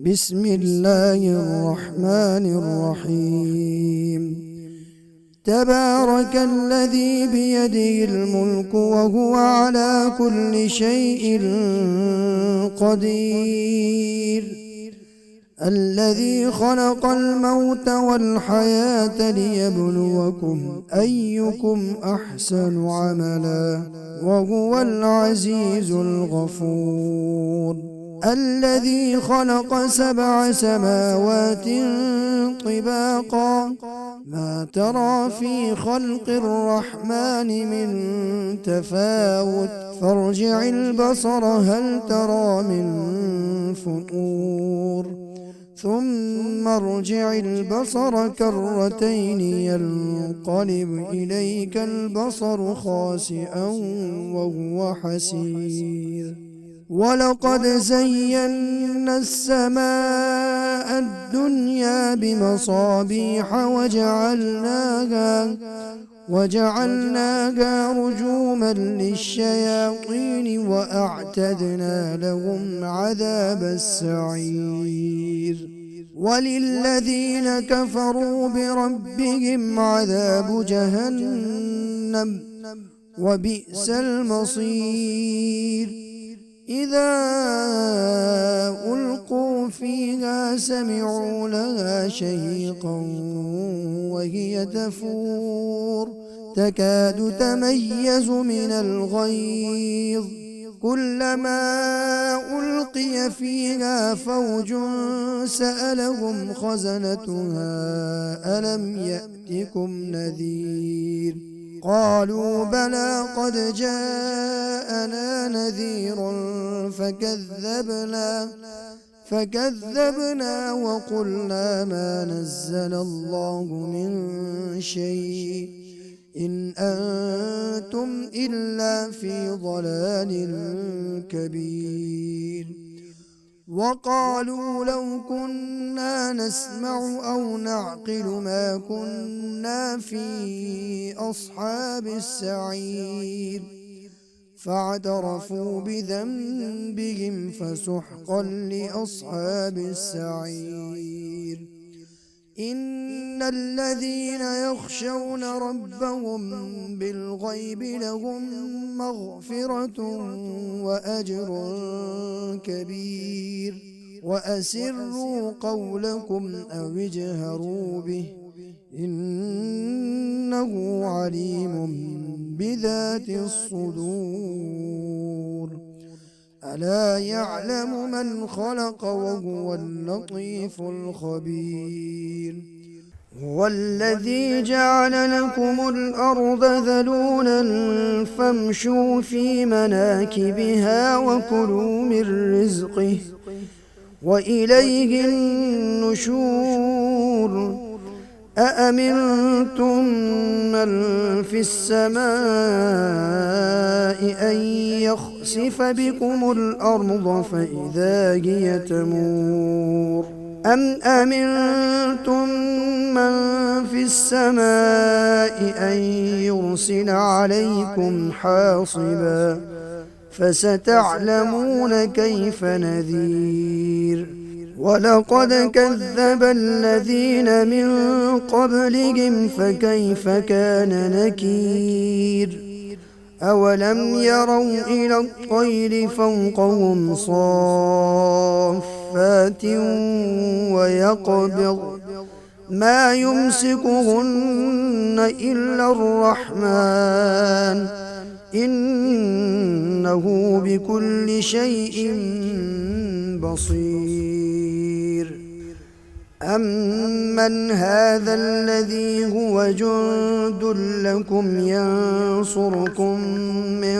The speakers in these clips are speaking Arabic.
بسم الله الرحمن الرحيم. تبارك الذي بيده الملك وهو على كل شيء قدير، الذي خلق الموت والحياة ليبلوكم أيكم أحسن عملا وهو العزيز الغفور. الذي خلق 7 سماوات طباقا ما ترى في خلق الرحمن من تفاوت فارجع البصر هل ترى من فطور ثم ارجع البصر كرتين ينقلب إليك البصر خاسئا وهو حسير. ولقد زينا السماء الدنيا بمصابيح وجعلناها رجوما للشياطين وأعتدنا لهم عذاب السعير. وللذين كفروا بربهم عذاب جهنم وبئس المصير. إذا ألقوا فيها سمعوا لها شهيقا وهي تفور تكاد تميز من الغيظ كلما ألقي فيها فوج سألهم خزنتها ألم يأتكم نذير قالوا بلى قد جاءنا نذير فكذبنا وقلنا ما نزل الله من شيء إن أنتم إلا في ضلال كبير. وقالوا لو كنا نسمع أو نعقل ما كنا في أصحاب السعير فاعترفوا بذنبهم فسحقا لأصحاب السعير. إن الذين يخشون ربهم بالغيب لهم مغفرة وأجر كبير. وأسروا قولكم أو اجهروا به إنه عليم بذات الصدور. ألا يعلم من خلق وهو اللطيف الخبير. هو الذي جعل لكم الأرض ذلولا فامشوا في مناكبها وكلوا من رزقه وإليه النشور. أأمنتم من في السماء أن يخسف بكم الأرض فإذا هي تمور أم أمنتم من في السماء أن يرسل عليكم حاصبا فستعلمون كيف نذير. ولقد كذب الذين من قبلهم فكيف كان نكير. أولم يروا إلى الطير فوقهم صافات ويقبض ما يمسكهن إلا الرحمن إنه بكل شيء بصير. أمن هذا الذي هو جند لكم ينصركم من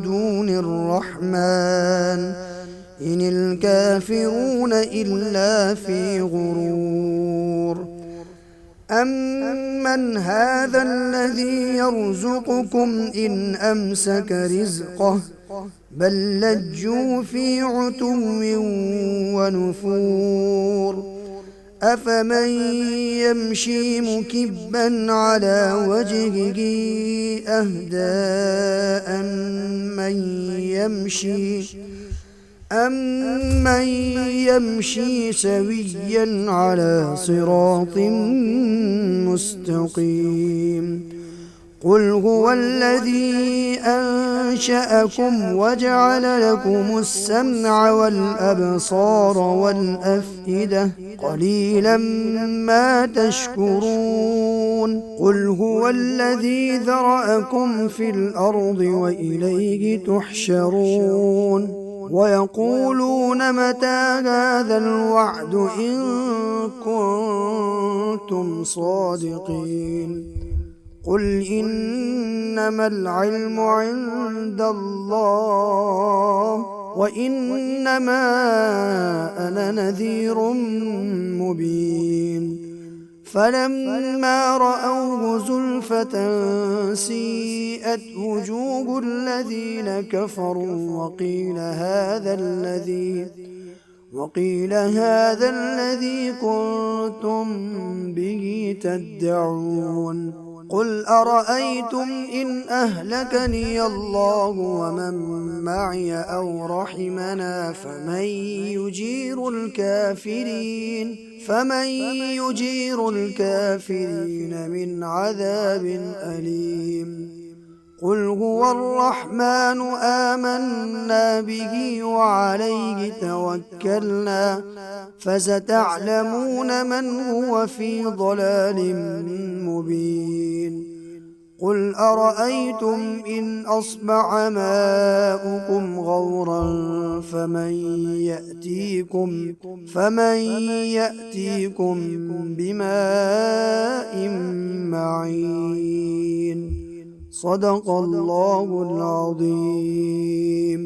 دون الرحمن إن الكافرون إلا في غرور. أمن هذا الذي يرزقكم إن أمسك رزقه بل لجوا في عتو ونفور. أفمن يمشي مكبا على وجهه أهدى أمن أَمَّن يَمْشِي سَوِيًّا عَلَى صِرَاطٍ مُّسْتَقِيمٍ قُلْ هُوَ الَّذِي أَنشَأَكُمْ وَجَعَلَ لَكُمُ السَّمْعَ وَالْأَبْصَارَ وَالْأَفْئِدَةَ قَلِيلًا مَّا تَشْكُرُونَ قُلْ هُوَ الَّذِي ذَرَأَكُمْ فِي الْأَرْضِ وَإِلَيْهِ تُحْشَرُونَ وَيَقُولُونَ مَتَىٰ هَٰذَا الْوَعْدُ إِن كُنتُمْ صَادِقِينَ قُلْ إِنَّمَا الْعِلْمُ عِندَ اللَّهِ وَإِنَّمَا أَنَا نَذِيرٌ مُّبِينٌ فَلَمَّا رَأَوْهُ زُلْفَةً سِيئَتْ وُجُوهُ الَّذِينَ كَفَرُوا وَقِيلَ هَٰذَا الَّذِي كُنتُم بِهِ تَدَّعُونَ قُلْ أَرَأَيْتُمْ إِنْ أَهْلَكَنِيَ اللَّهُ وَمَن مَّعِيَ أَوْ رَحِمَنَا فَمَن يُجِيرُ الْكَافِرِينَ مِنْ عَذَابٍ أَلِيمٍ قُلْ هُوَ الرَّحْمَٰنُ آمَنَّا بِهِ وَعَلَيْهِ تَوَكَّلْنَا فَسَتَعْلَمُونَ مَنْ هُوَ فِي ضَلَالٍ مُّبِينٍ قُلْ أَرَأَيْتُمْ إِنْ أَصْبَحَ مَاؤُكُمْ غَوْرًا فَمَن يَأْتِيكُم بِمَاءٍ مَّعِينٍ صدق الله العظيم.